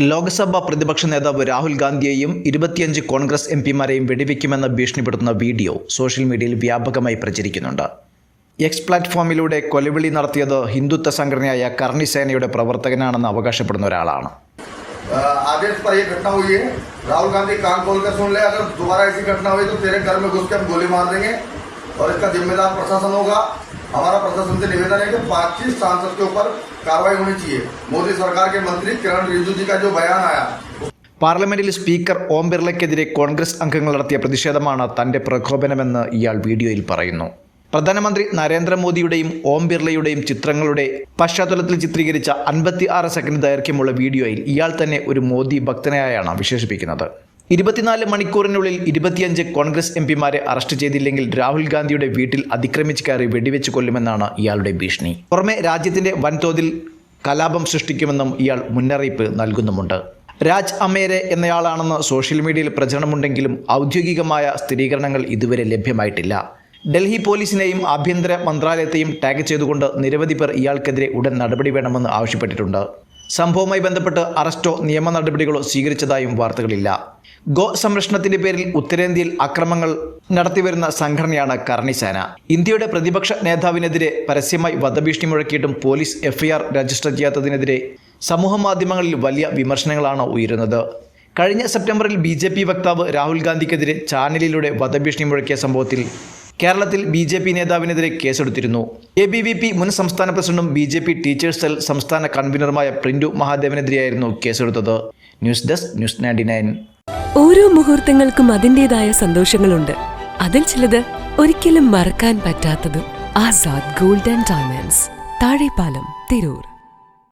ലോക്സഭാ പ്രതിപക്ഷ നേതാവ് Rahul ഗാന്ധിയെയും 25 Congress എംപിമാരെയും വെടിവെക്കുമെന്ന് ഭീഷണിപ്പെടുത്തുന്ന video social മീഡിയയിൽ വ്യാപകമായി പ്രചരിക്കുന്നുണ്ട്. എക്സ് പ്ലാറ്റ്ഫോമിലൂടെ കൊലവിളി നടത്തിയത് ഹിന്ദുത്വ സംഘടനയായ കർണി സേനയുടെ പ്രവർത്തകനാണെന്ന് അവകാശപ്പെടുന്ന ഒരാളാണ്. आदेश पर ये घटना हुई है. राहुल गांधी कान खोलकर सुन ले, अगर दोबारा ऐसी घटना हुई तो तेरे घर में घुस के हम गोली मार देंगे और इसका जिम्मेदार प्रशासन होगा. हमारा प्रशासन से निवेदन है कि 25 सांसद के ऊपर कार्रवाई होनी चाहिए. मोदी सरकार के मंत्री किरण रिजिजू जी का जो बयान आया. പാർലമെന്റിൽ സ്പീക്കർ ഓം ബിർളയ്ക്കെതിരെ കോൺഗ്രസ് അംഗങ്ങൾ നടത്തിയ പ്രതിഷേധമാണ് തന്റെ പ്രകോപനമെന്ന് ഇയാൾ വീഡിയോയിൽ പറയുന്നു. പ്രധാനമന്ത്രി നരേന്ദ്രമോദിയുടെയും ഓം ബിർളയുടെയും ചിത്രങ്ങളുടെ പശ്ചാത്തലത്തിൽ ചിത്രീകരിച്ച 56 സെക്കൻഡ് ദൈർഘ്യമുള്ള വീഡിയോയിൽ ഇയാൾ തന്നെ ഒരു മോദി ഭക്തനായാണ് വിശേഷിപ്പിക്കുന്നത്. 24 മണിക്കൂറിനുള്ളിൽ 25 കോൺഗ്രസ് എംപിമാരെ അറസ്റ്റ് ചെയ്തില്ലെങ്കിൽ രാഹുൽ ഗാന്ധിയുടെ വീട്ടിൽ അതിക്രമിച്ച് കയറി വെടിവെച്ച് കൊല്ലുമെന്നാണ് ഇയാളുടെ ഭീഷണി. പുറമെ രാജ്യത്തിന്റെ വൻതോതിൽ കലാപം സൃഷ്ടിക്കുമെന്നും ഇയാൾ മുന്നറിയിപ്പ് നൽകുന്നുമുണ്ട്. രാജ് അമേരെ എന്നയാളാണെന്ന് സോഷ്യൽ മീഡിയയിൽ പ്രചരണമുണ്ടെങ്കിലും ഔദ്യോഗികമായ സ്ഥിരീകരണങ്ങൾ ഇതുവരെ ലഭ്യമായിട്ടില്ല. ഡൽഹി പോലീസിനെയും ആഭ്യന്തര മന്ത്രാലയത്തെയും ടാഗ് ചെയ്തുകൊണ്ട് നിരവധി പേർ ഇയാൾക്കെതിരെ ഉടൻ നടപടി വേണമെന്ന് ആവശ്യപ്പെട്ടിട്ടുണ്ട്. സംഭവവുമായി ബന്ധപ്പെട്ട് അറസ്റ്റോ നിയമ നടപടികളോ സ്വീകരിച്ചതായും വാർത്തകളില്ല. ഗോ സംരക്ഷണത്തിന്റെ പേരിൽ ഉത്തരേന്ത്യയിൽ അക്രമങ്ങൾ നടത്തിവരുന്ന സംഘടനയാണ് കർണി സേന. ഇന്ത്യയുടെ പ്രതിപക്ഷ നേതാവിനെതിരെ പരസ്യമായി വധഭീഷണി മുഴക്കിയിട്ടും പോലീസ് FIR രജിസ്റ്റർ ചെയ്യാത്തതിനെതിരെ സമൂഹമാധ്യമങ്ങളിൽ വലിയ വിമർശനങ്ങളാണ് ഉയരുന്നത്. കഴിഞ്ഞ സെപ്റ്റംബറിൽ BJP വക്താവ് രാഹുൽ ഗാന്ധിക്കെതിരെ ചാനലിലൂടെ വധഭീഷണി മുഴക്കിയ സംഭവത്തിൽ കേരളത്തിൽ BJP നേതാവിനെതിരെ കേസെടുത്തിരുന്നു. ABVP മുൻ സംസ്ഥാന പ്രസിഡന്റും BJP ടീച്ചേഴ്സ് സെൽ സംസ്ഥാന കൺവീനറുമായ പ്രിന്റു മഹാദേവനെതിരെയായിരുന്നു കേസെടുത്തത്. News desk news 99. ഓരോ മുഹൂർത്തങ്ങൾക്കും അതിൻ്റെതായ സന്തോഷങ്ങളുണ്ട്. അതിൽ ചിലത് ഒരിക്കലും മറക്കാൻ പറ്റാത്തതും. Azad gold and diamonds, Thazhepalam, Tirur.